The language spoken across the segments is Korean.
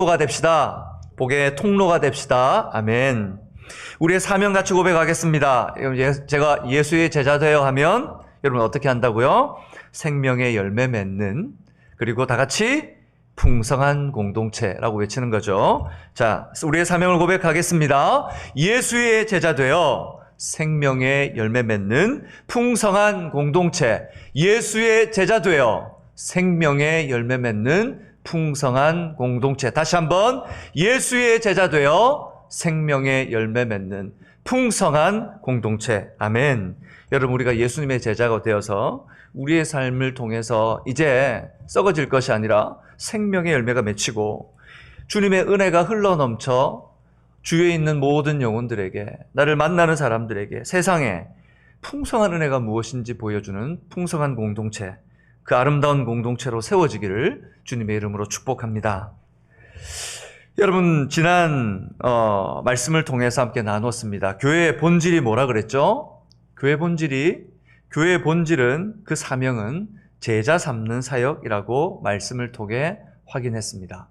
가 됩시다. 복의 통로가 됩시다. 아멘. 우리의 사명 같이 고백하겠습니다. 제가 예수의 제자 되어 하면 여러분 어떻게 한다고요? 생명의 열매 맺는, 그리고 다 같이 풍성한 공동체라고 외치는 거죠. 자, 우리의 사명을 고백하겠습니다. 예수의 제자 되어 생명의 열매 맺는 풍성한 공동체. 예수의 제자 되어 생명의 열매 맺는 풍성한 공동체. 다시 한번, 예수의 제자 되어 생명의 열매 맺는 풍성한 공동체. 아멘. 여러분, 우리가 예수님의 제자가 되어서 우리의 삶을 통해서 이제 썩어질 것이 아니라 생명의 열매가 맺히고 주님의 은혜가 흘러넘쳐 주위에 있는 모든 영혼들에게, 나를 만나는 사람들에게 세상에 풍성한 은혜가 무엇인지 보여주는 풍성한 공동체, 그 아름다운 공동체로 세워지기를 주님의 이름으로 축복합니다. 여러분, 지난 말씀을 통해서 함께 나눴습니다. 교회의 본질이 뭐라 그랬죠? 교회의 본질은, 그 사명은 제자 삼는 사역이라고 말씀을 통해 확인했습니다.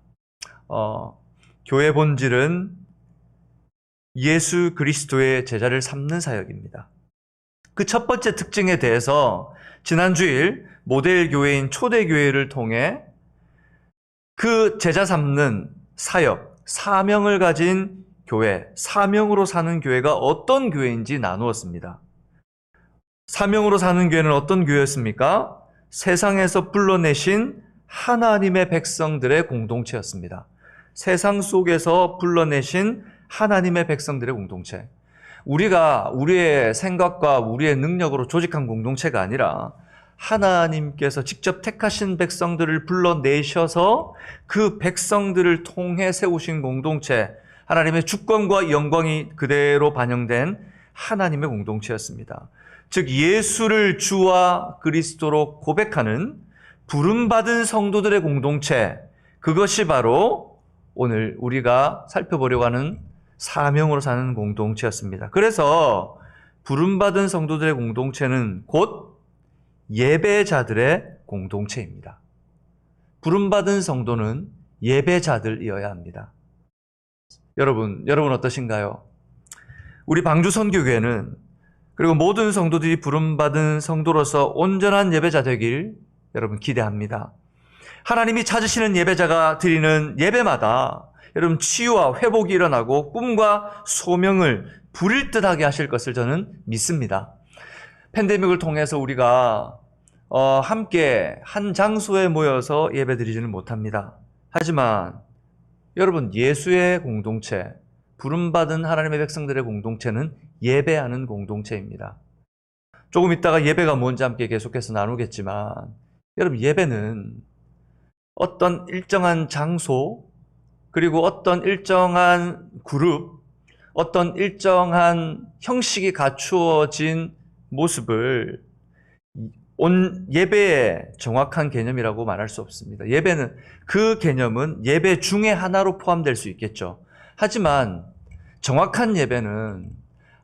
교회의 본질은 예수 그리스도의 제자를 삼는 사역입니다. 그 첫 번째 특징에 대해서 지난 주일 모델 교회인 초대교회를 통해 그 제자 삼는 사역, 사명을 가진 교회, 사명으로 사는 교회가 어떤 교회인지 나누었습니다. 사명으로 사는 교회는 어떤 교회였습니까? 세상에서 불러내신 하나님의 백성들의 공동체였습니다. 세상 속에서 불러내신 하나님의 백성들의 공동체. 우리가 우리의 생각과 우리의 능력으로 조직한 공동체가 아니라 하나님께서 직접 택하신 백성들을 불러내셔서 그 백성들을 통해 세우신 공동체, 하나님의 주권과 영광이 그대로 반영된 하나님의 공동체였습니다. 즉, 예수를 주와 그리스도로 고백하는 부름받은 성도들의 공동체, 그것이 바로 오늘 우리가 살펴보려고 하는 사명으로 사는 공동체였습니다. 그래서 부름받은 성도들의 공동체는 곧 예배자들의 공동체입니다. 부름받은 성도는 예배자들이어야 합니다. 여러분 어떠신가요? 우리 방주선교교회는, 그리고 모든 성도들이 부름받은 성도로서 온전한 예배자 되길 여러분 기대합니다. 하나님이 찾으시는 예배자가 드리는 예배마다 여러분 치유와 회복이 일어나고 꿈과 소명을 부릴 듯하게 하실 것을 저는 믿습니다. 팬데믹을 통해서 우리가 함께 한 장소에 모여서 예배드리지는 못합니다. 하지만 여러분, 예수의 공동체, 부름받은 하나님의 백성들의 공동체는 예배하는 공동체입니다. 조금 있다가 예배가 뭔지 함께 계속해서 나누겠지만, 여러분, 예배는 어떤 일정한 장소, 그리고 어떤 일정한 그룹, 어떤 일정한 형식이 갖추어진 모습을 예배의 정확한 개념이라고 말할 수 없습니다. 예배는, 그 개념은 예배 중에 하나로 포함될 수 있겠죠. 하지만 정확한 예배는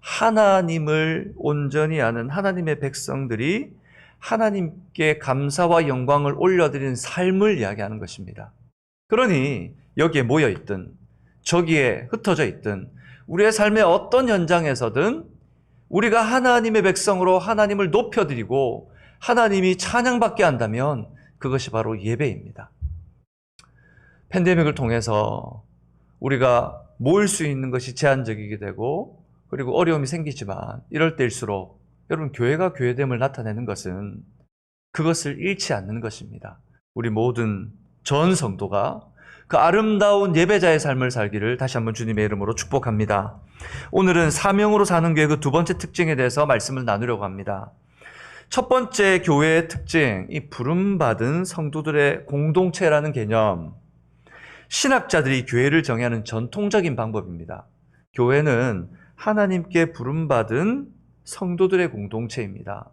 하나님을 온전히 아는 하나님의 백성들이 하나님께 감사와 영광을 올려드리는 삶을 이야기하는 것입니다. 그러니 여기에 모여있든 저기에 흩어져 있든 우리의 삶의 어떤 현장에서든 우리가 하나님의 백성으로 하나님을 높여드리고 하나님이 찬양받게 한다면 그것이 바로 예배입니다. 팬데믹을 통해서 우리가 모일 수 있는 것이 제한적이게 되고, 그리고 어려움이 생기지만 이럴 때일수록 여러분, 교회가 교회됨을 나타내는 것은 그것을 잃지 않는 것입니다. 우리 모든 전 성도가 그 아름다운 예배자의 삶을 살기를 다시 한번 주님의 이름으로 축복합니다. 오늘은 사명으로 사는 교회 그 두 번째 특징에 대해서 말씀을 나누려고 합니다. 첫 번째 교회의 특징, 이 부름받은 성도들의 공동체라는 개념, 신학자들이 교회를 정의하는 전통적인 방법입니다. 교회는 하나님께 부름받은 성도들의 공동체입니다.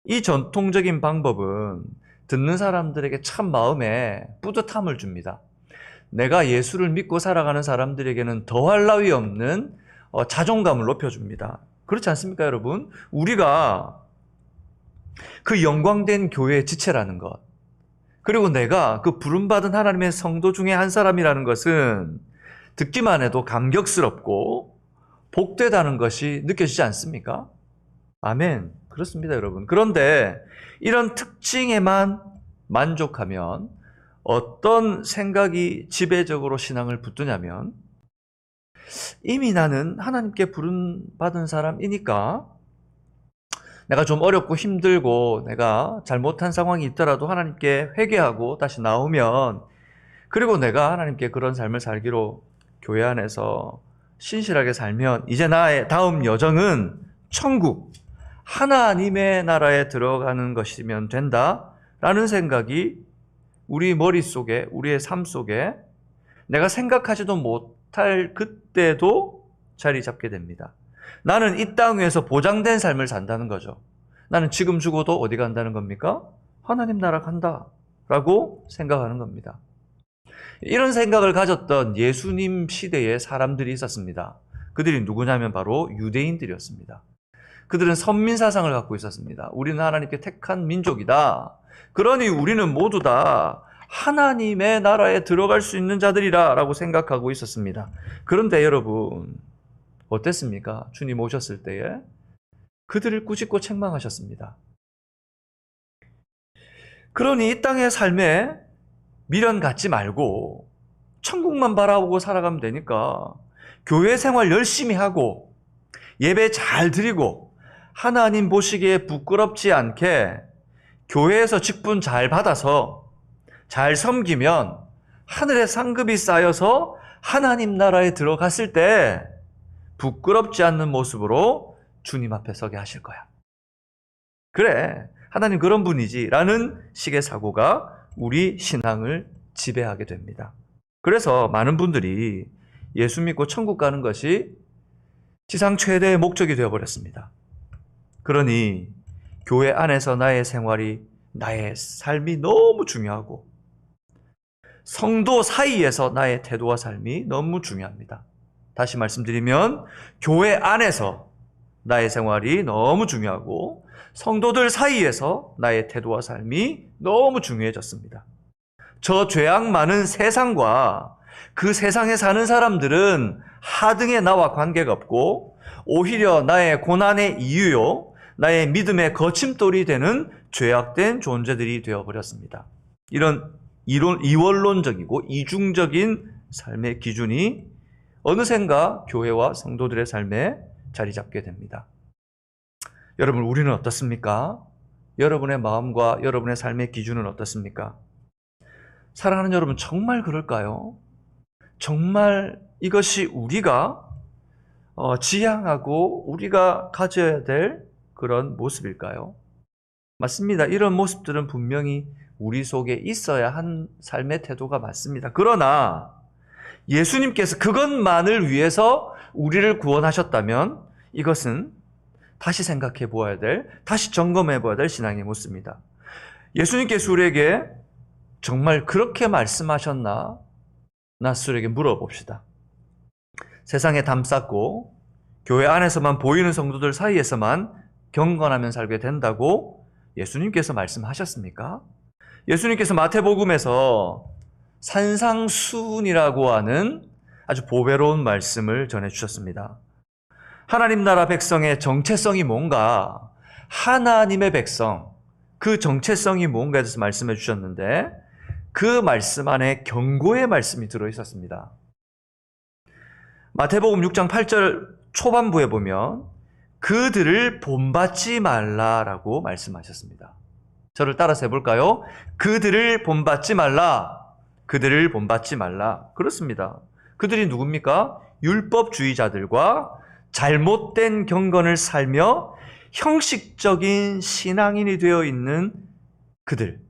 이 전통적인 방법은 듣는 사람들에게 참 마음에 뿌듯함을 줍니다. 내가 예수를 믿고 살아가는 사람들에게는 더할 나위 없는 자존감을 높여줍니다. 그렇지 않습니까, 여러분? 우리가 그 영광된 교회의 지체라는 것, 그리고 내가 그 부름받은 하나님의 성도 중에 한 사람이라는 것은 듣기만 해도 감격스럽고 복되다는 것이 느껴지지 않습니까? 아멘. 그렇습니다, 여러분. 그런데 이런 특징에만 만족하면 어떤 생각이 지배적으로 신앙을 붙드냐면, 이미 나는 하나님께 부름받은 사람이니까 내가 좀 어렵고 힘들고 내가 잘못한 상황이 있더라도 하나님께 회개하고 다시 나오면, 그리고 내가 하나님께 그런 삶을 살기로 교회 안에서 신실하게 살면 이제 나의 다음 여정은 천국, 하나님의 나라에 들어가는 것이면 된다라는 생각이 우리 머릿속에, 우리의 삶 속에 내가 생각하지도 못할 그때도 자리 잡게 됩니다. 나는 이 땅 위에서 보장된 삶을 산다는 거죠. 나는 지금 죽어도 어디 간다는 겁니까? 하나님 나라 간다라고 생각하는 겁니다. 이런 생각을 가졌던 예수님 시대에 사람들이 있었습니다. 그들이 누구냐면 바로 유대인들이었습니다. 그들은 선민사상을 갖고 있었습니다. 우리는 하나님께 택한 민족이다. 그러니 우리는 모두 다 하나님의 나라에 들어갈 수 있는 자들이라 라고 생각하고 있었습니다. 그런데 여러분, 어땠습니까? 주님 오셨을 때에 그들을 꾸짖고 책망하셨습니다. 그러니 이 땅의 삶에 미련 갖지 말고 천국만 바라보고 살아가면 되니까 교회 생활 열심히 하고 예배 잘 드리고 하나님 보시기에 부끄럽지 않게 교회에서 직분 잘 받아서 잘 섬기면 하늘에 상급이 쌓여서 하나님 나라에 들어갔을 때 부끄럽지 않는 모습으로 주님 앞에 서게 하실 거야. 그래, 하나님 그런 분이지 라는 식의 사고가 우리 신앙을 지배하게 됩니다. 그래서 많은 분들이 예수 믿고 천국 가는 것이 지상 최대의 목적이 되어버렸습니다. 그러니 교회 안에서 나의 생활이, 나의 삶이 너무 중요하고 성도 사이에서 나의 태도와 삶이 너무 중요합니다. 다시 말씀드리면 교회 안에서 나의 생활이 너무 중요하고 성도들 사이에서 나의 태도와 삶이 너무 중요해졌습니다. 저 죄악 많은 세상과 그 세상에 사는 사람들은 하등의 나와 관계가 없고 오히려 나의 고난의 이유요, 나의 믿음의 거침돌이 되는 죄악된 존재들이 되어버렸습니다. 이런 이원론적이고 이중적인 삶의 기준이 어느샌가 교회와 성도들의 삶에 자리 잡게 됩니다. 여러분, 우리는 어떻습니까? 여러분의 마음과 여러분의 삶의 기준은 어떻습니까? 사랑하는 여러분, 정말 그럴까요? 정말 이것이 우리가 지향하고 우리가 가져야 될 그런 모습일까요? 맞습니다. 이런 모습들은 분명히 우리 속에 있어야 한 삶의 태도가 맞습니다. 그러나 예수님께서 그것만을 위해서 우리를 구원하셨다면 이것은 다시 생각해 보아야 될, 다시 점검해 보아야 될 신앙의 모습입니다. 예수님께서 우리에게 정말 그렇게 말씀하셨나? 나스에게 물어봅시다. 세상에 담쌓고 교회 안에서만 보이는 성도들 사이에서만 경건하면 살게 된다고 예수님께서 말씀하셨습니까? 예수님께서 마태복음에서 산상수훈이라고 하는 아주 보배로운 말씀을 전해주셨습니다. 하나님 나라 백성의 정체성이 뭔가, 하나님의 백성, 그 정체성이 뭔가에 대해서 말씀해 주셨는데 그 말씀 안에 경고의 말씀이 들어있었습니다. 마태복음 6장 8절 초반부에 보면 그들을 본받지 말라라고 말씀하셨습니다. 저를 따라서 해볼까요? 그들을 본받지 말라. 그들을 본받지 말라. 그렇습니다. 그들이 누굽니까? 율법주의자들과 잘못된 경건을 살며 형식적인 신앙인이 되어 있는 그들을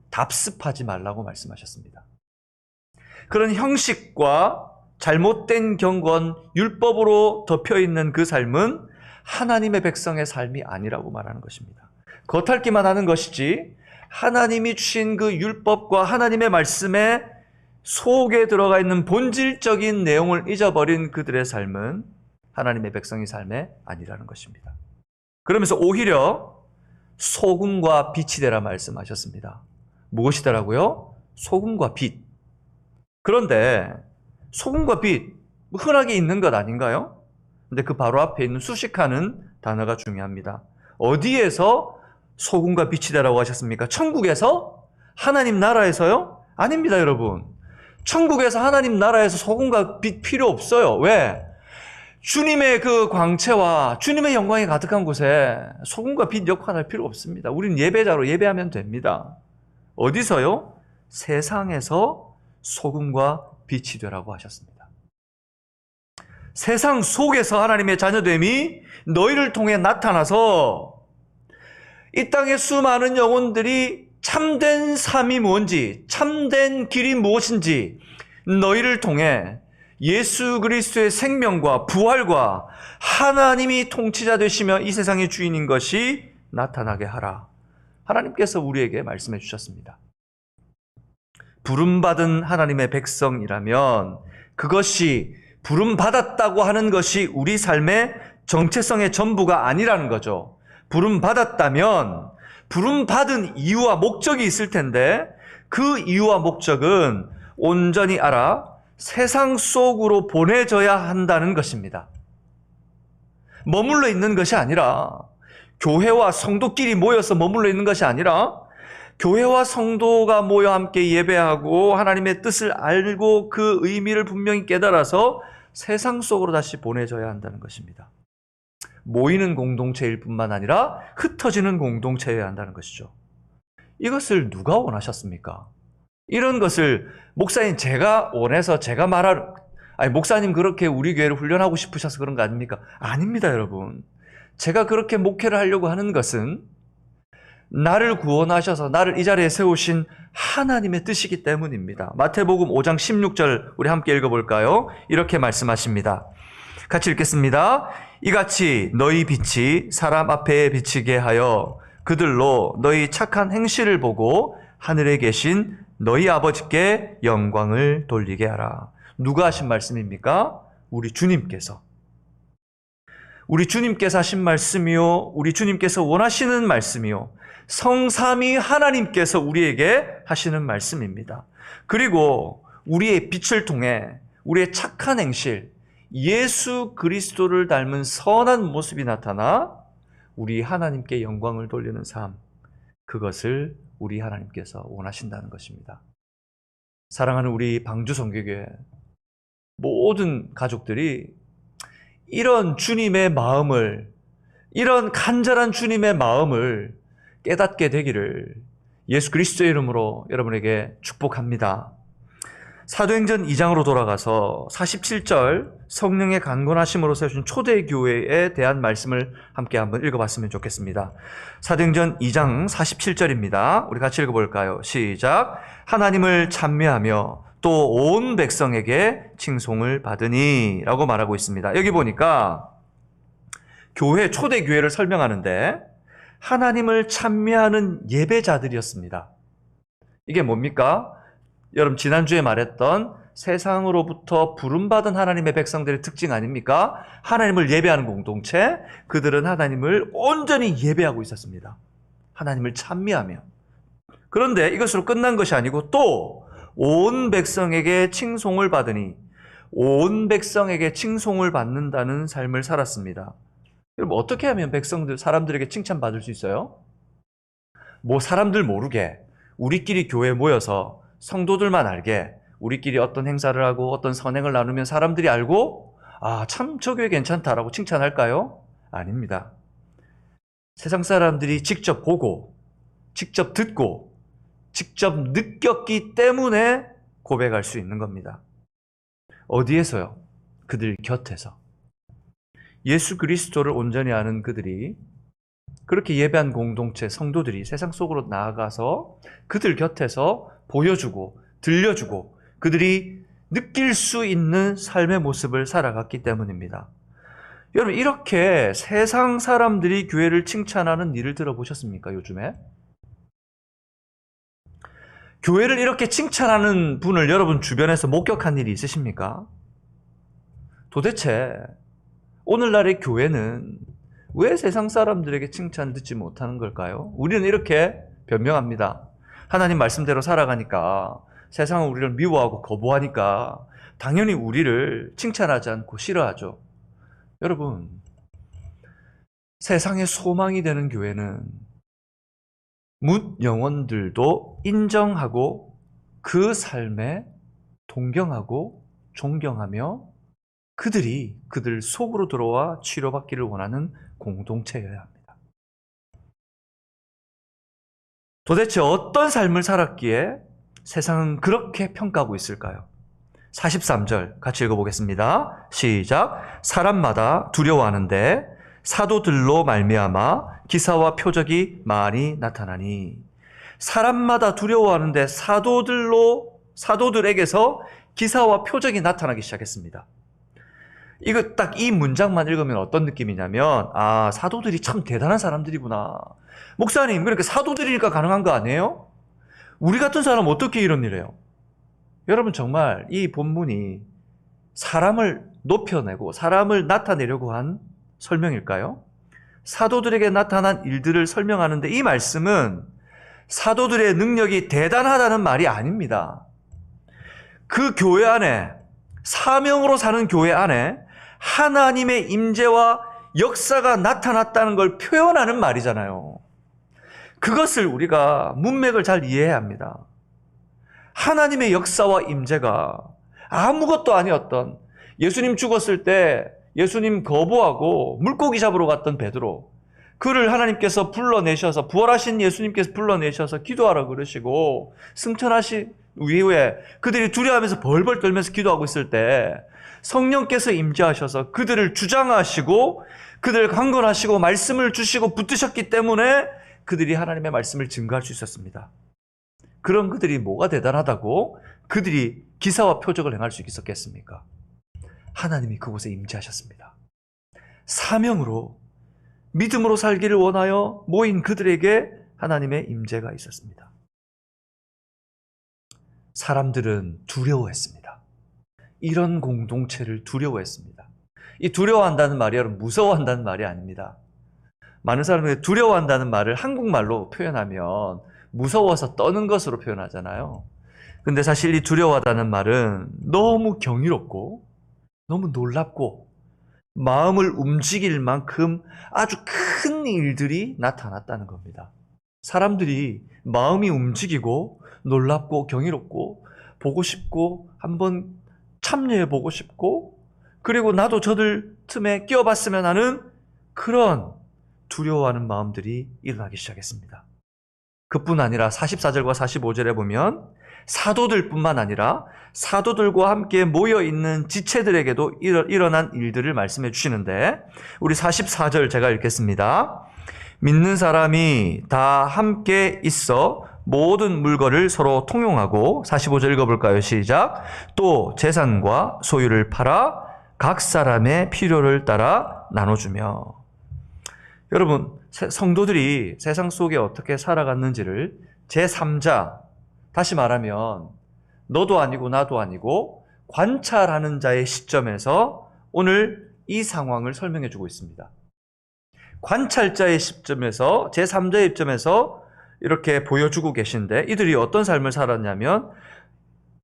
답습하지 말라고 말씀하셨습니다. 그런 형식과 잘못된 경건, 율법으로 덮여있는 그 삶은 하나님의 백성의 삶이 아니라고 말하는 것입니다. 겉핥기만 하는 것이지 하나님이 주신 그 율법과 하나님의 말씀에 속에 들어가 있는 본질적인 내용을 잊어버린 그들의 삶은 하나님의 백성의 삶이 아니라는 것입니다. 그러면서 오히려 소금과 빛이 되라 말씀하셨습니다. 무엇이더라고요? 소금과 빛. 그런데 소금과 빛, 흔하게 있는 것 아닌가요? 근데 그 바로 앞에 있는 수식하는 단어가 중요합니다. 어디에서 소금과 빛이 되라고 하셨습니까? 천국에서? 하나님 나라에서요? 아닙니다, 여러분. 천국에서 하나님 나라에서 소금과 빛 필요 없어요. 왜? 주님의 그 광채와 주님의 영광이 가득한 곳에 소금과 빛 역할할 필요 없습니다. 우리는 예배자로 예배하면 됩니다. 어디서요? 세상에서 소금과 빛이 되라고 하셨습니다. 세상 속에서 하나님의 자녀됨이 너희를 통해 나타나서 이 땅의 수많은 영혼들이 참된 삶이 뭔지, 참된 길이 무엇인지 너희를 통해 예수 그리스도의 생명과 부활과 하나님이 통치자 되시며 이 세상의 주인인 것이 나타나게 하라. 하나님께서 우리에게 말씀해 주셨습니다. 부름받은 하나님의 백성이라면 그것이 부름받았다고 하는 것이 우리 삶의 정체성의 전부가 아니라는 거죠. 부름받았다면 부름받은 이유와 목적이 있을 텐데 그 이유와 목적은 온전히 알아 세상 속으로 보내져야 한다는 것입니다. 머물러 있는 것이 아니라 교회와 성도끼리 모여서 머물러 있는 것이 아니라 교회와 성도가 모여 함께 예배하고 하나님의 뜻을 알고 그 의미를 분명히 깨달아서 세상 속으로 다시 보내져야 한다는 것입니다. 모이는 공동체일 뿐만 아니라 흩어지는 공동체여야 한다는 것이죠. 이것을 누가 원하셨습니까? 이런 것을 목사님 제가 원해서 제가 목사님 그렇게 우리 교회를 훈련하고 싶으셔서 그런 거 아닙니까? 아닙니다, 여러분. 제가 그렇게 목회를 하려고 하는 것은 나를 구원하셔서 나를 이 자리에 세우신 하나님의 뜻이기 때문입니다. 마태복음 5장 16절 우리 함께 읽어볼까요? 이렇게 말씀하십니다. 같이 읽겠습니다. 이같이 너희 빛이 사람 앞에 비치게 하여 그들로 너희 착한 행실을 보고 하늘에 계신 너희 아버지께 영광을 돌리게 하라. 누가 하신 말씀입니까? 우리 주님께서. 우리 주님께서 하신 말씀이요, 우리 주님께서 원하시는 말씀이요, 성삼위 하나님께서 우리에게 하시는 말씀입니다. 그리고 우리의 빛을 통해 우리의 착한 행실, 예수 그리스도를 닮은 선한 모습이 나타나 우리 하나님께 영광을 돌리는 삶, 그것을 우리 하나님께서 원하신다는 것입니다. 사랑하는 우리 방주선교교회 모든 가족들이 이런 주님의 마음을, 이런 간절한 주님의 마음을 깨닫게 되기를 예수 그리스도의 이름으로 여러분에게 축복합니다. 사도행전 2장으로 돌아가서 47절 성령의 강건하심으로 세우신 초대교회에 대한 말씀을 함께 한번 읽어봤으면 좋겠습니다. 사도행전 2장 47절입니다. 우리 같이 읽어볼까요? 시작. 하나님을 찬미하며 또 온 백성에게 칭송을 받으니 라고 말하고 있습니다. 여기 보니까 교회, 초대교회를 설명하는데 하나님을 찬미하는 예배자들이었습니다. 이게 뭡니까? 여러분 지난주에 말했던 세상으로부터 부름받은 하나님의 백성들의 특징 아닙니까? 하나님을 예배하는 공동체, 그들은 하나님을 온전히 예배하고 있었습니다. 하나님을 찬미하며. 그런데 이것으로 끝난 것이 아니고 또 온 백성에게 칭송을 받으니, 온 백성에게 칭송을 받는다는 삶을 살았습니다. 여러분 어떻게 하면 사람들에게 칭찬받을 수 있어요? 사람들 모르게 우리끼리 교회에 모여서 성도들만 알게 우리끼리 어떤 행사를 하고 어떤 선행을 나누면 사람들이 알고 참 저 교회 괜찮다라고 칭찬할까요? 아닙니다. 세상 사람들이 직접 보고 직접 듣고 직접 느꼈기 때문에 고백할 수 있는 겁니다. 어디에서요? 그들 곁에서. 예수 그리스도를 온전히 아는 그들이, 그렇게 예배한 공동체 성도들이 세상 속으로 나아가서 그들 곁에서 보여주고 들려주고 그들이 느낄 수 있는 삶의 모습을 살아갔기 때문입니다. 여러분 이렇게 세상 사람들이 교회를 칭찬하는 일을 들어보셨습니까? 요즘에? 교회를 이렇게 칭찬하는 분을 여러분 주변에서 목격한 일이 있으십니까? 도대체 오늘날의 교회는 왜 세상 사람들에게 칭찬 듣지 못하는 걸까요? 우리는 이렇게 변명합니다. 하나님 말씀대로 살아가니까 세상은 우리를 미워하고 거부하니까 당연히 우리를 칭찬하지 않고 싫어하죠. 여러분, 세상의 소망이 되는 교회는 뭇 영혼들도 인정하고 그 삶에 동경하고 존경하며 그들이 그들 속으로 들어와 치료받기를 원하는 공동체여야 합니다. 도대체 어떤 삶을 살았기에 세상은 그렇게 평가하고 있을까요? 43절 같이 읽어보겠습니다. 시작. 사람마다 두려워하는데 사도들로 말미암아 기사와 표적이 많이 나타나니. 사람마다 두려워하는데 사도들에게서 기사와 표적이 나타나기 시작했습니다. 이거 딱 이 문장만 읽으면 어떤 느낌이냐면, 아, 사도들이 참 대단한 사람들이구나. 목사님, 그러니까 사도들이니까 가능한 거 아니에요? 우리 같은 사람 어떻게 이런 일 해요? 여러분, 정말 이 본문이 사람을 높여내고 사람을 나타내려고 한 설명일까요? 사도들에게 나타난 일들을 설명하는데 이 말씀은 사도들의 능력이 대단하다는 말이 아닙니다. 그 교회 안에, 사명으로 사는 교회 안에 하나님의 임재와 역사가 나타났다는 걸 표현하는 말이잖아요. 그것을 우리가 문맥을 잘 이해해야 합니다. 하나님의 역사와 임재가 아무것도 아니었던, 예수님 죽었을 때 예수님 거부하고 물고기 잡으러 갔던 베드로, 그를 하나님께서 불러내셔서, 부활하신 예수님께서 불러내셔서 기도하라고 그러시고 승천하신 이후에 그들이 두려워하면서 벌벌 떨면서 기도하고 있을 때 성령께서 임재하셔서 그들을 주장하시고 그들을 강건하시고 말씀을 주시고 붙드셨기 때문에 그들이 하나님의 말씀을 증거할 수 있었습니다. 그런 그들이 뭐가 대단하다고 그들이 기사와 표적을 행할 수 있었겠습니까? 하나님이 그곳에 임재하셨습니다. 사명으로, 믿음으로 살기를 원하여 모인 그들에게 하나님의 임재가 있었습니다. 사람들은 두려워했습니다. 이런 공동체를 두려워했습니다. 이 두려워한다는 말이 여러분 무서워한다는 말이 아닙니다. 많은 사람들이 두려워한다는 말을 한국말로 표현하면 무서워서 떠는 것으로 표현하잖아요. 근데 사실 이 두려워하다는 말은 너무 경이롭고 너무 놀랍고 마음을 움직일 만큼 아주 큰 일들이 나타났다는 겁니다. 사람들이 마음이 움직이고 놀랍고 경이롭고 보고 싶고 한번 참여해보고 싶고 그리고 나도 저들 틈에 끼어봤으면 하는 그런 두려워하는 마음들이 일어나기 시작했습니다. 그뿐 아니라 44절과 45절에 보면 사도들뿐만 아니라 사도들과 함께 모여있는 지체들에게도 일어난 일들을 말씀해 주시는데, 우리 44절 제가 읽겠습니다. 믿는 사람이 다 함께 있어 모든 물건을 서로 통용하고, 45절 읽어볼까요? 시작. 또 재산과 소유를 팔아 각 사람의 필요를 따라 나눠주며. 여러분, 성도들이 세상 속에 어떻게 살아갔는지를 제3자, 다시 말하면 너도 아니고 나도 아니고 관찰하는 자의 시점에서 오늘 이 상황을 설명해 주고 있습니다. 관찰자의 시점에서, 제3자의 입장에서 이렇게 보여주고 계신데, 이들이 어떤 삶을 살았냐면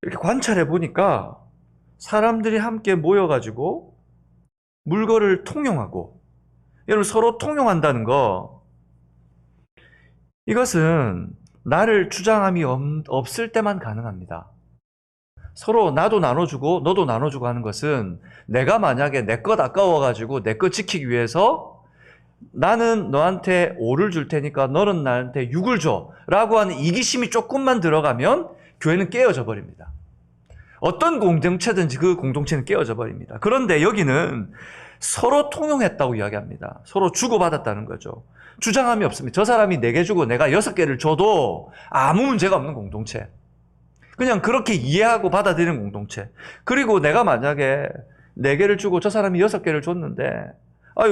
이렇게 관찰해 보니까 사람들이 함께 모여가지고 물건을 통용하고, 여러분 서로 통용한다는 거, 이것은 나를 주장함이 없을 때만 가능합니다. 서로 나도 나눠주고 너도 나눠주고 하는 것은 내가 만약에 내 것 아까워가지고 내 것 지키기 위해서 나는 너한테 5를 줄 테니까 너는 나한테 6을 줘 라고 하는 이기심이 조금만 들어가면 교회는 깨어져 버립니다. 어떤 공동체든지 그 공동체는 깨어져 버립니다. 그런데 여기는 서로 통용했다고 이야기합니다. 서로 주고받았다는 거죠. 주장함이 없습니다. 저 사람이 4개 주고 내가 6개를 줘도 아무 문제가 없는 공동체. 그냥 그렇게 이해하고 받아들이는 공동체. 그리고 내가 만약에 4개를 주고 저 사람이 6개를 줬는데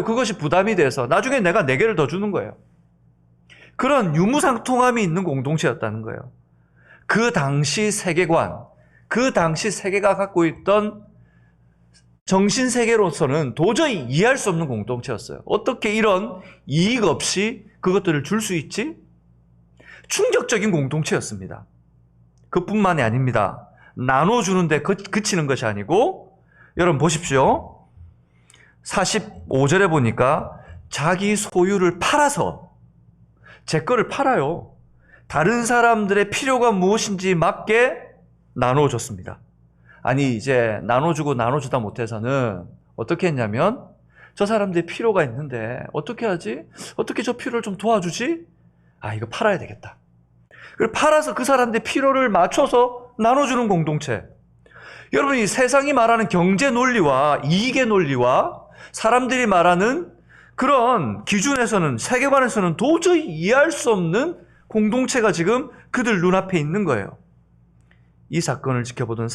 그것이 부담이 돼서 나중에 내가 4개를 더 주는 거예요. 그런 유무상통함이 있는 공동체였다는 거예요. 그 당시 세계관, 그 당시 세계가 갖고 있던 정신세계로서는 도저히 이해할 수 없는 공동체였어요. 어떻게 이런 이익 없이 그것들을 줄 수 있지? 충격적인 공동체였습니다. 그뿐만이 아닙니다. 나눠주는데 그치는 것이 아니고, 여러분 보십시오. 45절에 보니까 자기 소유를 팔아서, 제 거를 팔아요. 다른 사람들의 필요가 무엇인지 맞게 나눠줬습니다. 아니, 이제 나눠주고 나눠주다 못해서는 어떻게 했냐면, 저 사람들이 필요가 있는데 어떻게 하지? 어떻게 저 필요를 좀 도와주지? 아, 이거 팔아야 되겠다. 그리고 팔아서 그 사람들의 필요를 맞춰서 나눠주는 공동체. 여러분, 이 세상이 말하는 경제 논리와 이익의 논리와 사람들이 말하는 그런 기준에서는, 세계관에서는 도저히 이해할 수 없는 공동체가 지금 그들 눈앞에 있는 거예요. 이 사건을 지켜보던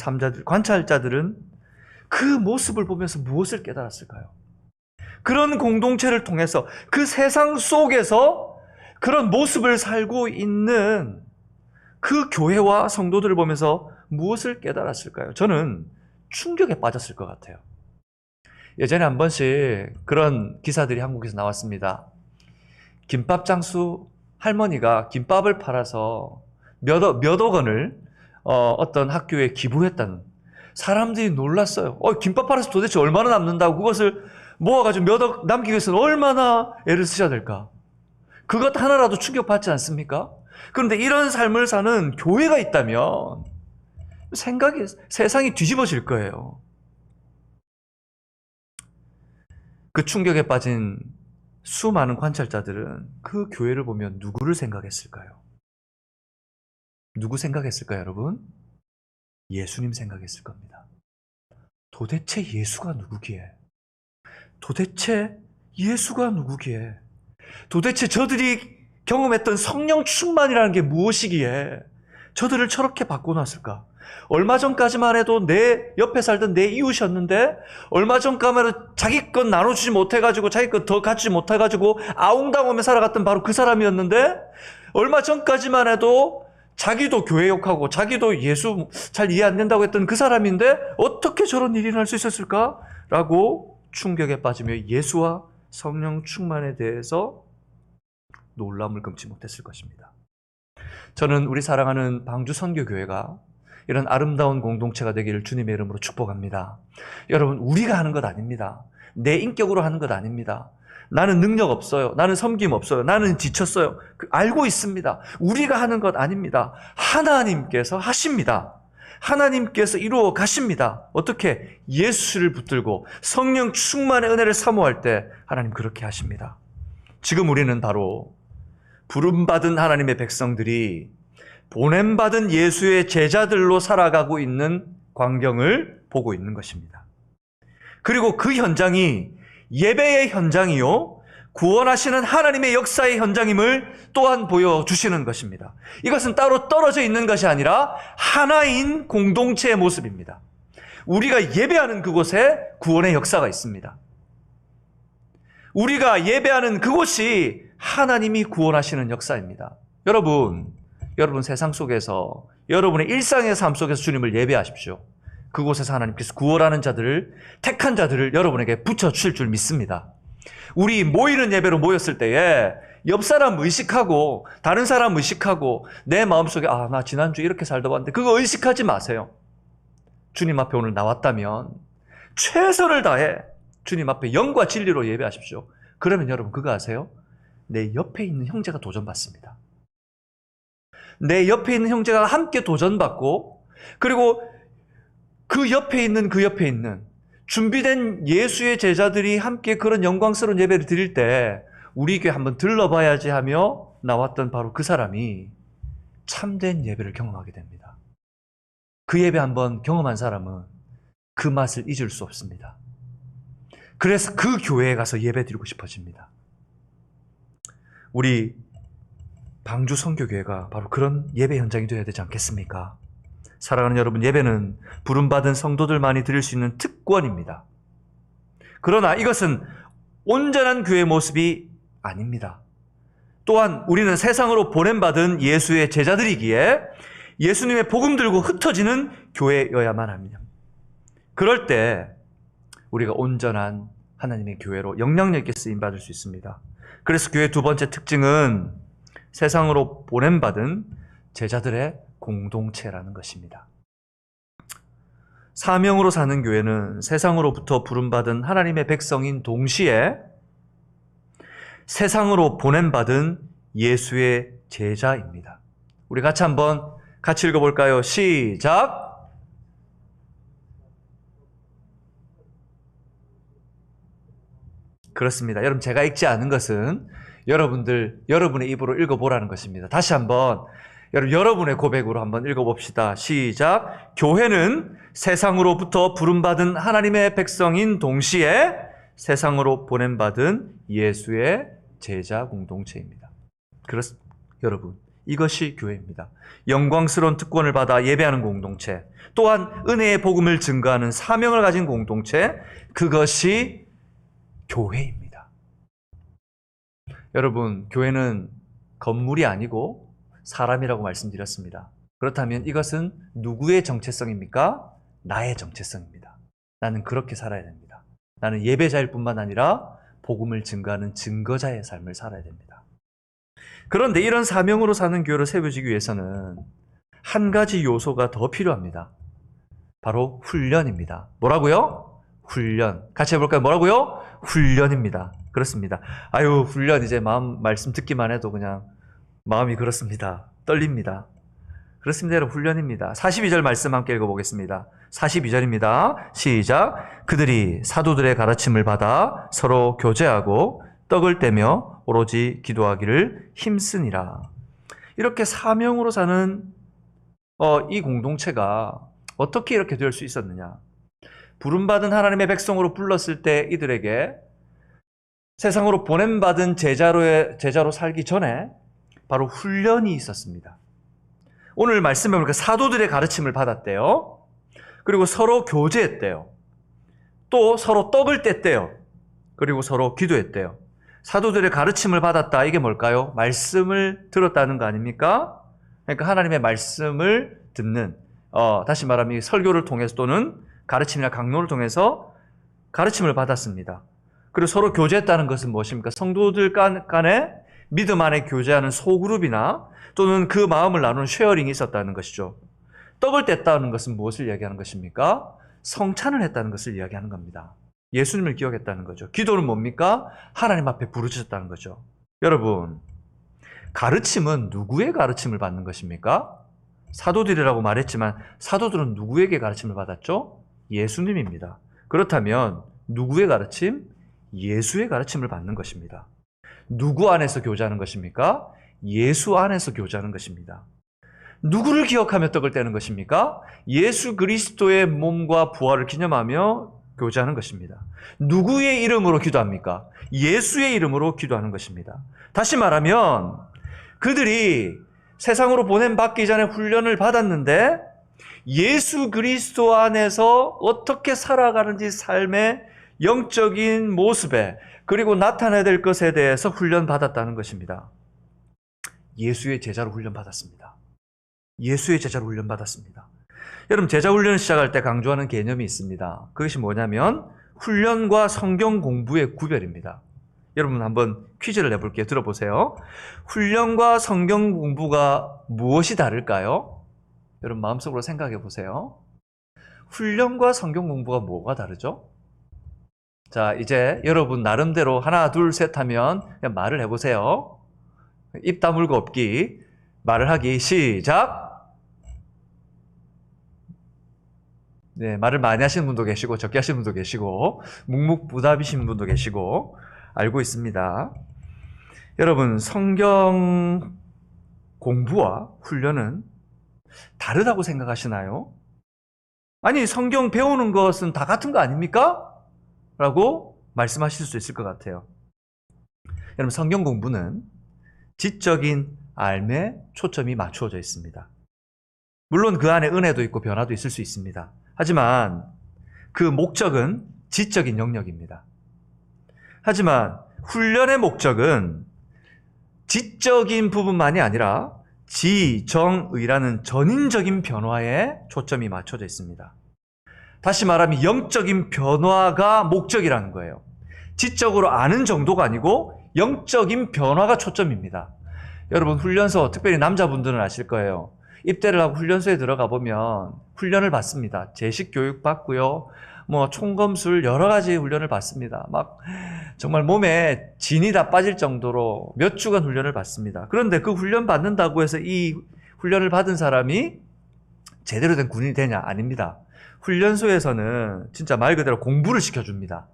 관찰자들은 그 모습을 보면서 무엇을 깨달았을까요? 그런 공동체를 통해서 그 세상 속에서 그런 모습을 살고 있는 그 교회와 성도들을 보면서 무엇을 깨달았을까요? 저는 충격에 빠졌을 것 같아요. 예전에 한 번씩 그런 기사들이 한국에서 나왔습니다. 김밥 장수 할머니가 김밥을 팔아서 몇억 원을 어떤 학교에 기부했다는, 사람들이 놀랐어요. 김밥 팔아서 도대체 얼마나 남는다고, 그것을 모아가지고 몇억 남기기 위해서는 얼마나 애를 쓰셔야 될까? 그것 하나라도 충격받지 않습니까? 그런데 이런 삶을 사는 교회가 있다면 세상이 뒤집어질 거예요. 그 충격에 빠진 수많은 관찰자들은 그 교회를 보면 누구를 생각했을까요? 누구 생각했을까요, 여러분? 예수님 생각했을 겁니다. 도대체 예수가 누구기에? 도대체 예수가 누구기에? 도대체 저들이 경험했던 성령 충만이라는 게 무엇이기에 저들을 저렇게 바꿔놨을까? 얼마 전까지만 해도 내 옆에 살던 내 이웃이었는데, 얼마 전까지만 해도 자기 것 나눠주지 못해가지고, 자기 것 더 갖지 못해가지고 아웅당하며 살아갔던 바로 그 사람이었는데, 얼마 전까지만 해도 자기도 교회 욕하고 자기도 예수 잘 이해 안 된다고 했던 그 사람인데 어떻게 저런 일이 날 수 있었을까? 라고 충격에 빠지며 예수와 성령 충만에 대해서 놀람을 금치 못했을 것입니다. 저는 우리 사랑하는 방주 선교교회가 이런 아름다운 공동체가 되기를 주님의 이름으로 축복합니다. 여러분, 우리가 하는 것 아닙니다. 내 인격으로 하는 것 아닙니다. 나는 능력 없어요. 나는 섬김 없어요. 나는 지쳤어요. 알고 있습니다. 우리가 하는 것 아닙니다. 하나님께서 하십니다. 하나님께서 이루어 가십니다. 어떻게? 예수를 붙들고 성령 충만의 은혜를 사모할 때 하나님 그렇게 하십니다. 지금 우리는 바로 부름받은 하나님의 백성들이 보냄받은 예수의 제자들로 살아가고 있는 광경을 보고 있는 것입니다. 그리고 그 현장이 예배의 현장이요, 구원하시는 하나님의 역사의 현장임을 또한 보여주시는 것입니다. 이것은 따로 떨어져 있는 것이 아니라 하나인 공동체의 모습입니다. 우리가 예배하는 그곳에 구원의 역사가 있습니다. 우리가 예배하는 그곳이 하나님이 구원하시는 역사입니다. 여러분 세상 속에서, 여러분의 일상의 삶 속에서 주님을 예배하십시오. 그곳에서 하나님께서 구원하는 자들을, 택한 자들을 여러분에게 붙여주실 줄 믿습니다. 우리 모이는 예배로 모였을 때에 옆 사람 의식하고 다른 사람 의식하고 내 마음속에 나 지난주에 이렇게 살다 왔는데 그거 의식하지 마세요. 주님 앞에 오늘 나왔다면 최선을 다해 주님 앞에 영과 진리로 예배하십시오. 그러면 여러분 그거 아세요? 내 옆에 있는 형제가 도전받습니다. 내 옆에 있는 형제가 함께 도전받고, 그리고 그 옆에 있는 준비된 예수의 제자들이 함께 그런 영광스러운 예배를 드릴 때 우리 교회 한번 들러봐야지 하며 나왔던 바로 그 사람이 참된 예배를 경험하게 됩니다. 그 예배 한번 경험한 사람은 그 맛을 잊을 수 없습니다. 그래서 그 교회에 가서 예배 드리고 싶어집니다. 우리 방주 선교교회가 바로 그런 예배 현장이 되어야 되지 않겠습니까? 사랑하는 여러분, 예배는 부름받은 성도들만이 드릴 수 있는 특권입니다. 그러나 이것은 온전한 교회의 모습이 아닙니다. 또한 우리는 세상으로 보냄받은 예수의 제자들이기에 예수님의 복음 들고 흩어지는 교회여야만 합니다. 그럴 때 우리가 온전한 하나님의 교회로 영향력 있게 쓰임받을 수 있습니다. 그래서 교회의 두 번째 특징은 세상으로 보냄받은 제자들의 공동체라는 것입니다. 사명으로 사는 교회는 세상으로부터 부름받은 하나님의 백성인 동시에 세상으로 보냄받은 예수의 제자입니다. 우리 같이 한번 같이 읽어볼까요? 시작! 그렇습니다. 여러분, 제가 읽지 않은 것은 여러분의 입으로 읽어보라는 것입니다. 다시 한번 여러분의 고백으로 한번 읽어봅시다. 시작! 교회는 세상으로부터 부름받은 하나님의 백성인 동시에 세상으로 보냄받은 예수의 제자 공동체입니다. 여러분, 이것이 교회입니다. 영광스러운 특권을 받아 예배하는 공동체, 또한 은혜의 복음을 증거하는 사명을 가진 공동체, 그것이 교회입니다. 여러분, 교회는 건물이 아니고 사람이라고 말씀드렸습니다. 그렇다면 이것은 누구의 정체성입니까? 나의 정체성입니다. 나는 그렇게 살아야 됩니다. 나는 예배자일 뿐만 아니라 복음을 증거하는 증거자의 삶을 살아야 됩니다. 그런데 이런 사명으로 사는 교회를 세워지기 위해서는 한 가지 요소가 더 필요합니다. 바로 훈련입니다. 뭐라고요? 훈련. 같이 해볼까요? 뭐라고요? 훈련입니다. 그렇습니다. 아유, 훈련, 이제 말씀 듣기만 해도 그냥 마음이 그렇습니다. 떨립니다. 그렇습니다. 여러분, 훈련입니다. 42절 말씀 함께 읽어보겠습니다. 42절입니다. 시작! 그들이 사도들의 가르침을 받아 서로 교제하고 떡을 떼며 오로지 기도하기를 힘쓰니라. 이렇게 사명으로 사는 이 공동체가 어떻게 이렇게 될 수 있었느냐? 부름받은 하나님의 백성으로 불렀을 때 이들에게 세상으로 보냄받은 제자로 살기 전에 바로 훈련이 있었습니다. 오늘 말씀에 보니까 사도들의 가르침을 받았대요. 그리고 서로 교제했대요. 또 서로 떡을 뗐대요. 그리고 서로 기도했대요. 사도들의 가르침을 받았다. 이게 뭘까요? 말씀을 들었다는 거 아닙니까? 그러니까 하나님의 말씀을 듣는, 다시 말하면 설교를 통해서 또는 가르침이나 강론을 통해서 가르침을 받았습니다. 그리고 서로 교제했다는 것은 무엇입니까? 성도들 간에 믿음 안에 교제하는 소그룹이나 또는 그 마음을 나누는 쉐어링이 있었다는 것이죠. 떡을 뗐다는 것은 무엇을 이야기하는 것입니까? 성찬을 했다는 것을 이야기하는 겁니다. 예수님을 기억했다는 거죠. 기도는 뭡니까? 하나님 앞에 부르짖었다는 거죠. 여러분, 가르침은 누구의 가르침을 받는 것입니까? 사도들이라고 말했지만 사도들은 누구에게 가르침을 받았죠? 예수님입니다. 그렇다면 누구의 가르침? 예수의 가르침을 받는 것입니다. 누구 안에서 교제하는 것입니까? 예수 안에서 교제하는 것입니다. 누구를 기억하며 떡을 떼는 것입니까? 예수 그리스도의 몸과 부활을 기념하며 교제하는 것입니다. 누구의 이름으로 기도합니까? 예수의 이름으로 기도하는 것입니다. 다시 말하면 그들이 세상으로 보냄받기 전에 훈련을 받았는데 예수 그리스도 안에서 어떻게 살아가는지 삶의 영적인 모습에 그리고 나타나야 될 것에 대해서 훈련받았다는 것입니다. 예수의 제자로 훈련받았습니다. 예수의 제자로 훈련받았습니다. 여러분, 제자 훈련을 시작할 때 강조하는 개념이 있습니다. 그것이 뭐냐면 훈련과 성경 공부의 구별입니다. 여러분, 한번 퀴즈를 내볼게요. 들어보세요. 훈련과 성경 공부가 무엇이 다를까요? 여러분, 마음속으로 생각해 보세요. 훈련과 성경 공부가 뭐가 다르죠? 자, 이제 여러분 나름대로 하나, 둘, 셋 하면 그냥 말을 해보세요. 입 다물고 없기. 말을 하기. 시작! 네, 말을 많이 하시는 분도 계시고 적게 하시는 분도 계시고 묵묵부답이신 분도 계시고 알고 있습니다. 여러분, 성경 공부와 훈련은 다르다고 생각하시나요? 아니, 성경 배우는 것은 다 같은 거 아닙니까? 라고 말씀하실 수 있을 것 같아요. 여러분, 성경 공부는 지적인 삶에 초점이 맞추어져 있습니다. 물론 그 안에 은혜도 있고 변화도 있을 수 있습니다. 하지만 그 목적은 지적인 영역입니다. 하지만 훈련의 목적은 지적인 부분만이 아니라 지정의라는 전인적인 변화에 초점이 맞춰져 있습니다. 다시 말하면 영적인 변화가 목적이라는 거예요. 지적으로 아는 정도가 아니고 영적인 변화가 초점입니다. 여러분 훈련소, 특별히 남자분들은 아실 거예요. 입대를 하고 훈련소에 들어가 보면 훈련을 받습니다. 제식 교육 받고요. 뭐 총검술 여러 가지 훈련을 받습니다. 막 정말 몸에 진이 다 빠질 정도로 몇 주간 훈련을 받습니다. 그런데 그 훈련 받는다고 해서 이 훈련을 받은 사람이 제대로 된 군인이 되냐? 아닙니다. 훈련소에서는 진짜 말 그대로 공부를 시켜줍니다.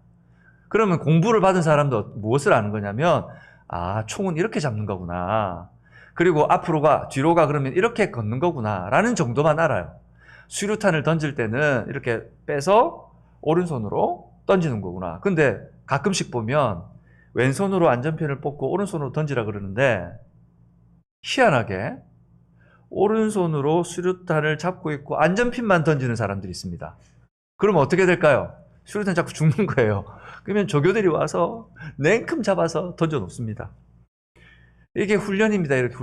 그러면 공부를 받은 사람도 무엇을 아는 거냐면, 아, 총은 이렇게 잡는 거구나. 그리고 앞으로 가, 뒤로 가, 그러면 이렇게 걷는 거구나. 라는 정도만 알아요. 수류탄을 던질 때는 이렇게 빼서 오른손으로 던지는 거구나. 근데 가끔씩 보면 왼손으로 안전핀을 뽑고 오른손으로 던지라 그러는데, 희한하게 오른손으로 수류탄을 잡고 있고 안전핀만 던지는 사람들이 있습니다. 그러면 어떻게 될까요? 수류탄 잡고 죽는 거예요. 그러면 조교들이 와서 냉큼 잡아서 던져 놓습니다. 이게 훈련입니다. 이렇게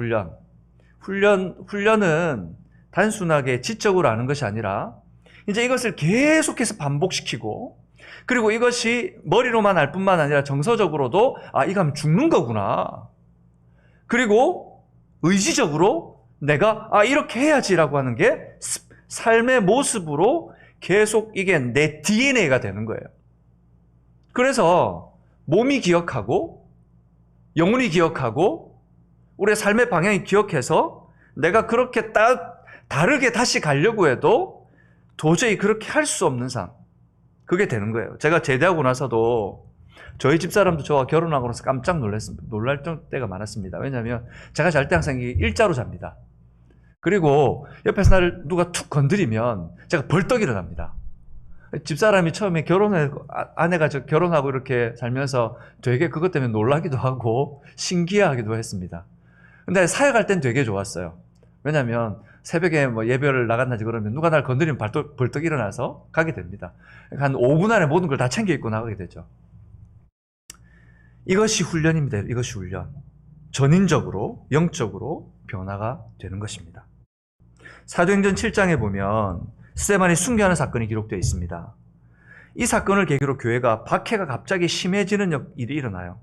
훈련은 단순하게 지적으로 아는 것이 아니라 이제 이것을 계속해서 반복시키고, 그리고 이것이 머리로만 알 뿐만 아니라 정서적으로도 아, 이거 하면 죽는 거구나. 그리고 의지적으로 내가 이렇게 해야지라고 하는 게 삶의 모습으로 계속 이게 내 DNA가 되는 거예요. 그래서 몸이 기억하고 영혼이 기억하고 우리의 삶의 방향이 기억해서 내가 그렇게 다르게 다시 가려고 해도 도저히 그렇게 할 수 없는 상, 그게 되는 거예요. 제가 제대하고 나서도 저희 집사람도 저와 결혼하고 나서 깜짝 놀랄 때가 많았습니다. 왜냐하면 제가 잘 때 항상 일자로 잡니다. 그리고 옆에서 나를 누가 툭 건드리면 제가 벌떡 일어납니다. 집사람이 처음에 아내가 결혼하고 이렇게 살면서 되게 그것 때문에 놀라기도 하고 신기해하기도 했습니다. 근데 사역할 땐 되게 좋았어요. 왜냐하면 새벽에 뭐 예배를 나간다지 그러면 누가 날 건드리면 벌떡 일어나서 가게 됩니다. 한 5분 안에 모든 걸 다 챙겨 입고 나가게 되죠. 이것이 훈련입니다. 이것이 훈련. 전인적으로, 영적으로 변화가 되는 것입니다. 사도행전 7장에 보면 스데반이 순교하는 사건이 기록되어 있습니다. 이 사건을 계기로 교회가 박해가 갑자기 심해지는 일이 일어나요.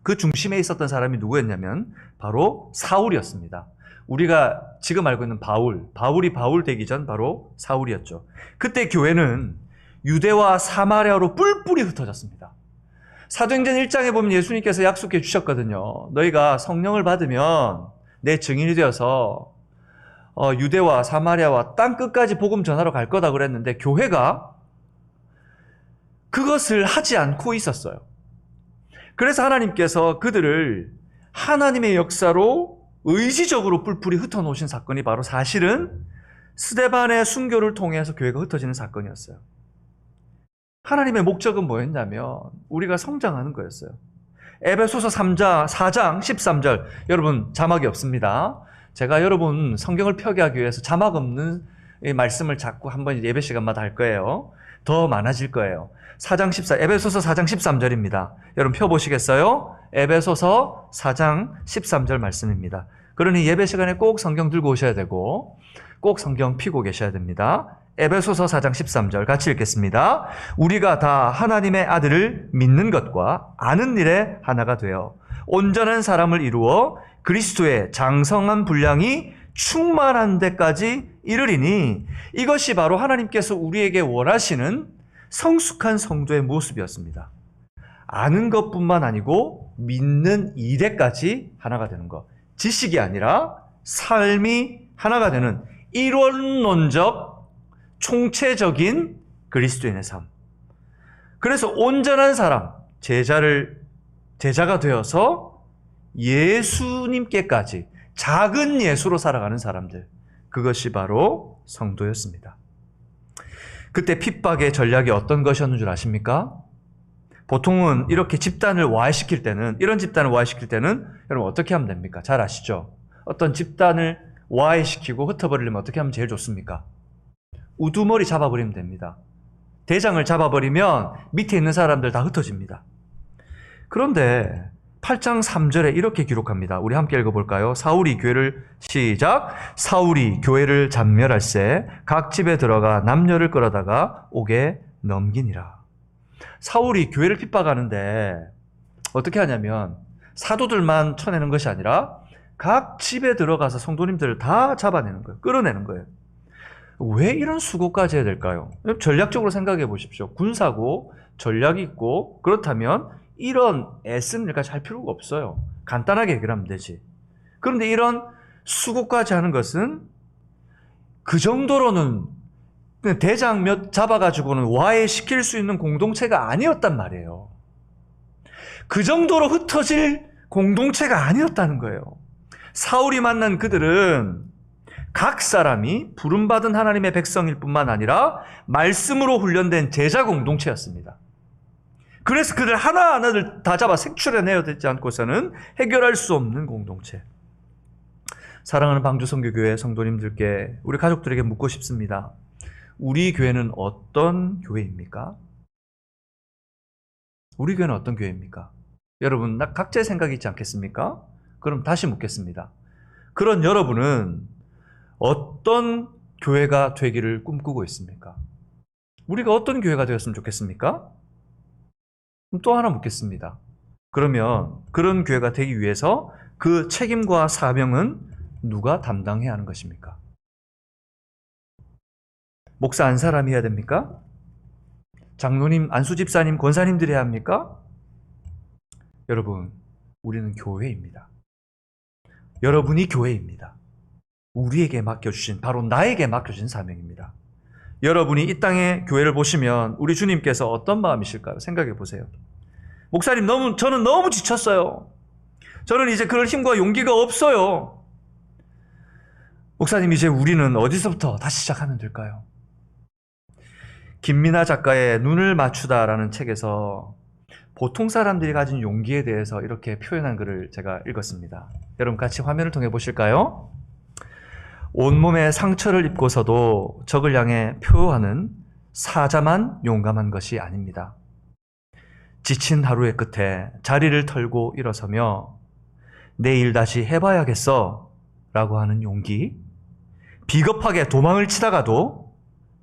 그 중심에 있었던 사람이 누구였냐면 바로 사울이었습니다. 우리가 지금 알고 있는 바울이 바울 되기 전 바로 사울이었죠. 그때 교회는 유대와 사마리아로 뿔뿔이 흩어졌습니다. 사도행전 1장에 보면 예수님께서 약속해 주셨거든요. 너희가 성령을 받으면 내 증인이 되어서 유대와 사마리아와 땅 끝까지 복음 전하러 갈 거다 그랬는데 교회가 그것을 하지 않고 있었어요. 그래서 하나님께서 그들을 하나님의 역사로 의지적으로 뿔뿔이 흩어놓으신 사건이 바로 사실은 스데반의 순교를 통해서 교회가 흩어지는 사건이었어요. 하나님의 목적은 뭐였냐면 우리가 성장하는 거였어요. 에베소서 4장 13절, 여러분 자막이 없습니다. 제가 여러분 성경을 펴게 하기 위해서 자막 없는 말씀을 자꾸 한번 예배 시간마다 할 거예요. 더 많아질 거예요. 에베소서 4장 13절입니다. 여러분 펴보시겠어요? 에베소서 4장 13절 말씀입니다. 그러니 예배 시간에 꼭 성경 들고 오셔야 되고 꼭 성경 펴고 계셔야 됩니다. 에베소서 4장 13절 같이 읽겠습니다. 우리가 다 하나님의 아들을 믿는 것과 아는 일에 하나가 되어 온전한 사람을 이루어 그리스도의 장성한 분량이 충만한 데까지 이르리니 이것이 바로 하나님께서 우리에게 원하시는 성숙한 성도의 모습이었습니다. 아는 것뿐만 아니고 믿는 이데까지 하나가 되는 것. 지식이 아니라 삶이 하나가 되는 이론론적 총체적인 그리스도인의 삶. 그래서 온전한 사람, 제자가 되어서 예수님께까지 작은 예수로 살아가는 사람들. 그것이 바로 성도였습니다. 그때 핍박의 전략이 어떤 것이었는 줄 아십니까? 보통은 이렇게 집단을 와해시킬 때는, 이런 집단을 와해시킬 때는 여러분 어떻게 하면 됩니까? 잘 아시죠? 어떤 집단을 와해시키고 흩어버리려면 어떻게 하면 제일 좋습니까? 우두머리 잡아버리면 됩니다. 대장을 잡아버리면 밑에 있는 사람들 다 흩어집니다. 그런데 8장 3절에 이렇게 기록합니다. 우리 함께 읽어볼까요? 사울이 교회를 시작. 사울이 교회를 잔멸할세 각 집에 들어가 남녀를 끌어다가 옥에 넘기니라. 사울이 교회를 핍박하는데 어떻게 하냐면 사도들만 쳐내는 것이 아니라 각 집에 들어가서 성도님들을 다 잡아내는 거예요. 끌어내는 거예요. 왜 이런 수고까지 해야 될까요? 전략적으로 생각해 보십시오. 군사고 전략이 있고 그렇다면 이런 애쓰는 일까지 할 필요가 없어요. 간단하게 해결하면 되지. 그런데 이런 수고까지 하는 것은 그 정도로는 대장 몇 잡아가지고는 와해시킬 수 있는 공동체가 아니었단 말이에요. 그 정도로 흩어질 공동체가 아니었다는 거예요. 사울이 만난 그들은 각 사람이 부름받은 하나님의 백성일 뿐만 아니라 말씀으로 훈련된 제자 공동체였습니다. 그래서 그들 하나하나를 다 잡아 색출해내야 되지 않고서는 해결할 수 없는 공동체. 사랑하는 방주선교교회 성도님들께, 우리 가족들에게 묻고 싶습니다. 우리 교회는 어떤 교회입니까? 우리 교회는 어떤 교회입니까? 여러분, 각자의 생각이 있지 않겠습니까? 그럼 다시 묻겠습니다. 그런 여러분은 어떤 교회가 되기를 꿈꾸고 있습니까? 우리가 어떤 교회가 되었으면 좋겠습니까? 그럼 또 하나 묻겠습니다. 그러면 그런 교회가 되기 위해서 그 책임과 사명은 누가 담당해야 하는 것입니까? 목사 안 사람이 해야 됩니까? 장로님, 안수집사님, 권사님들이 해야 합니까? 여러분, 우리는 교회입니다. 여러분이 교회입니다. 우리에게 맡겨주신, 바로 나에게 맡겨진 사명입니다. 여러분이 이 땅의 교회를 보시면 우리 주님께서 어떤 마음이실까요? 생각해 보세요. 목사님, 저는 너무 지쳤어요. 저는 이제 그럴 힘과 용기가 없어요. 목사님, 이제 우리는 어디서부터 다시 시작하면 될까요? 김민아 작가의 눈을 맞추다라는 책에서 보통 사람들이 가진 용기에 대해서 이렇게 표현한 글을 제가 읽었습니다. 여러분 같이 화면을 통해 보실까요? 온몸에 상처를 입고서도 적을 향해 표하는 사자만 용감한 것이 아닙니다. 지친 하루의 끝에 자리를 털고 일어서며 내일 다시 해봐야겠어 라고 하는 용기, 비겁하게 도망을 치다가도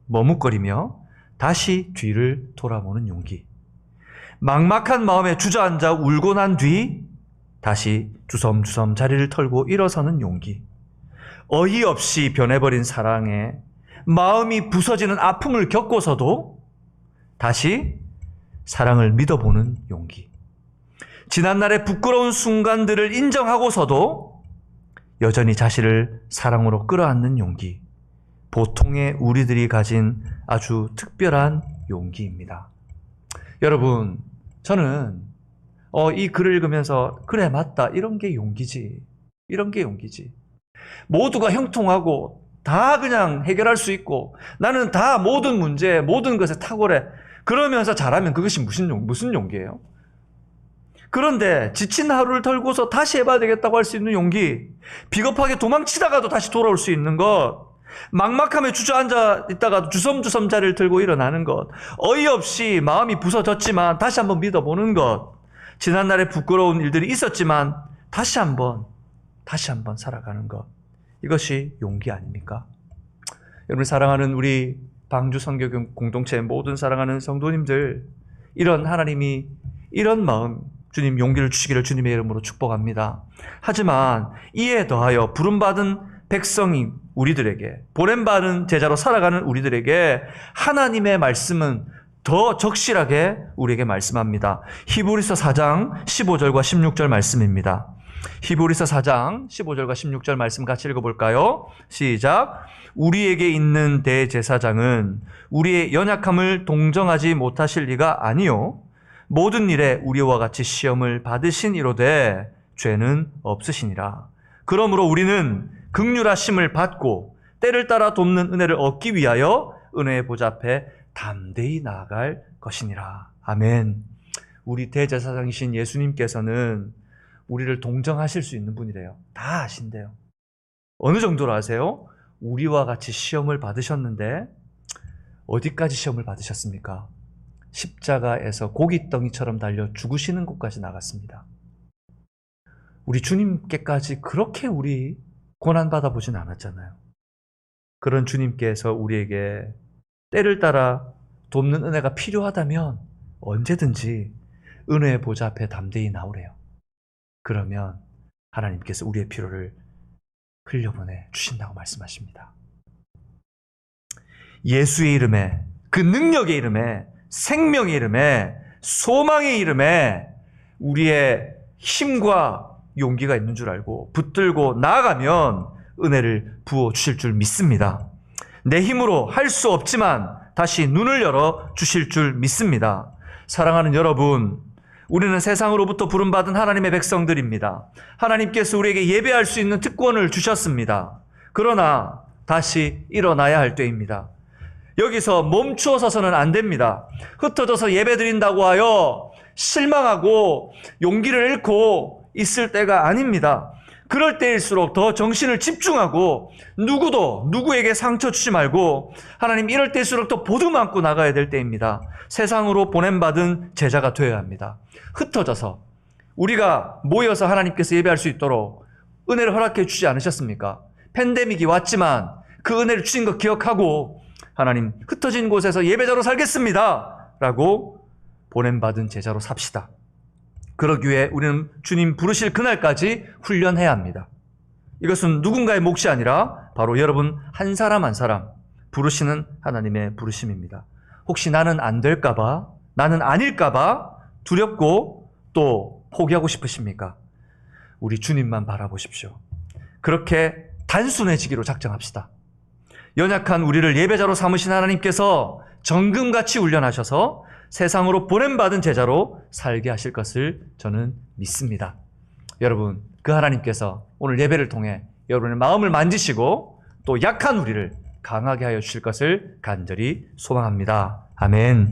머뭇거리며 다시 뒤를 돌아보는 용기, 막막한 마음에 주저앉아 울고 난 뒤 다시 주섬주섬 자리를 털고 일어서는 용기, 어이없이 변해버린 사랑에 마음이 부서지는 아픔을 겪고서도 다시 사랑을 믿어보는 용기, 지난날의 부끄러운 순간들을 인정하고서도 여전히 자신을 사랑으로 끌어안는 용기, 보통의 우리들이 가진 아주 특별한 용기입니다. 여러분, 저는 이 글을 읽으면서 그래 맞다, 이런 게 용기지, 이런 게 용기지. 모두가 형통하고 다 그냥 해결할 수 있고 나는 다 모든 문제, 모든 것에 탁월해, 그러면서 잘하면 그것이 무슨 용기예요? 그런데 지친 하루를 털고서 다시 해봐야 되겠다고 할 수 있는 용기, 비겁하게 도망치다가도 다시 돌아올 수 있는 것, 막막함에 주저앉아 있다가도 주섬주섬 자리를 들고 일어나는 것, 어이없이 마음이 부서졌지만 다시 한번 믿어보는 것, 지난날에 부끄러운 일들이 있었지만 다시 한번 살아가는 것, 이것이 용기 아닙니까? 여러분 사랑하는 우리 방주 선교교 공동체의 모든 사랑하는 성도님들, 이런 하나님이 이런 마음, 주님 용기를 주시기를 주님의 이름으로 축복합니다. 하지만 이에 더하여 부름받은 백성인 우리들에게, 보냄받은 제자로 살아가는 우리들에게 하나님의 말씀은 더 적실하게 우리에게 말씀합니다. 히브리서 4장 15절과 16절 말씀입니다. 히브리서 4장 15절과 16절 말씀 같이 읽어볼까요? 시작. 우리에게 있는 대제사장은 우리의 연약함을 동정하지 못하실 리가 아니요 모든 일에 우리와 같이 시험을 받으신 이로되 죄는 없으시니라. 그러므로 우리는 긍휼하심을 받고 때를 따라 돕는 은혜를 얻기 위하여 은혜의 보좌 앞에 담대히 나아갈 것이니라. 아멘. 우리 대제사장이신 예수님께서는 우리를 동정하실 수 있는 분이래요. 다 아신대요. 어느 정도로 아세요? 우리와 같이 시험을 받으셨는데 어디까지 시험을 받으셨습니까? 십자가에서 고깃덩이처럼 달려 죽으시는 곳까지 나갔습니다. 우리 주님께까지 그렇게 우리 고난받아 보진 않았잖아요. 그런 주님께서 우리에게 때를 따라 돕는 은혜가 필요하다면 언제든지 은혜의 보좌 앞에 담대히 나오래요. 그러면 하나님께서 우리의 필요를 흘려보내 주신다고 말씀하십니다. 예수의 이름에, 그 능력의 이름에, 생명의 이름에, 소망의 이름에 우리의 힘과 용기가 있는 줄 알고 붙들고 나아가면 은혜를 부어 주실 줄 믿습니다. 내 힘으로 할 수 없지만 다시 눈을 열어 주실 줄 믿습니다. 사랑하는 여러분, 우리는 세상으로부터 부름받은 하나님의 백성들입니다. 하나님께서 우리에게 예배할 수 있는 특권을 주셨습니다. 그러나 다시 일어나야 할 때입니다. 여기서 멈추어 서서는 안 됩니다. 흩어져서 예배드린다고 하여 실망하고 용기를 잃고 있을 때가 아닙니다. 그럴 때일수록 더 정신을 집중하고 누구도 누구에게 상처 주지 말고 하나님 이럴 때일수록 더 보듬안고 나가야 될 때입니다. 세상으로 보냄받은 제자가 되어야 합니다. 흩어져서 우리가 모여서 하나님께서 예배할 수 있도록 은혜를 허락해 주지 않으셨습니까? 팬데믹이 왔지만 그 은혜를 주신 것 기억하고 하나님 흩어진 곳에서 예배자로 살겠습니다 라고 보냄받은 제자로 삽시다. 그러기 위해 우리는 주님 부르실 그날까지 훈련해야 합니다. 이것은 누군가의 몫이 아니라 바로 여러분 한 사람 한 사람 부르시는 하나님의 부르심입니다. 혹시 나는 안 될까봐, 나는 아닐까봐 두렵고 또 포기하고 싶으십니까? 우리 주님만 바라보십시오. 그렇게 단순해지기로 작정합시다. 연약한 우리를 예배자로 삼으신 하나님께서 정금같이 훈련하셔서 세상으로 보냄받은 제자로 살게 하실 것을 저는 믿습니다. 여러분, 그 하나님께서 오늘 예배를 통해 여러분의 마음을 만지시고 또 약한 우리를 강하게 하여 주실 것을 간절히 소망합니다. 아멘.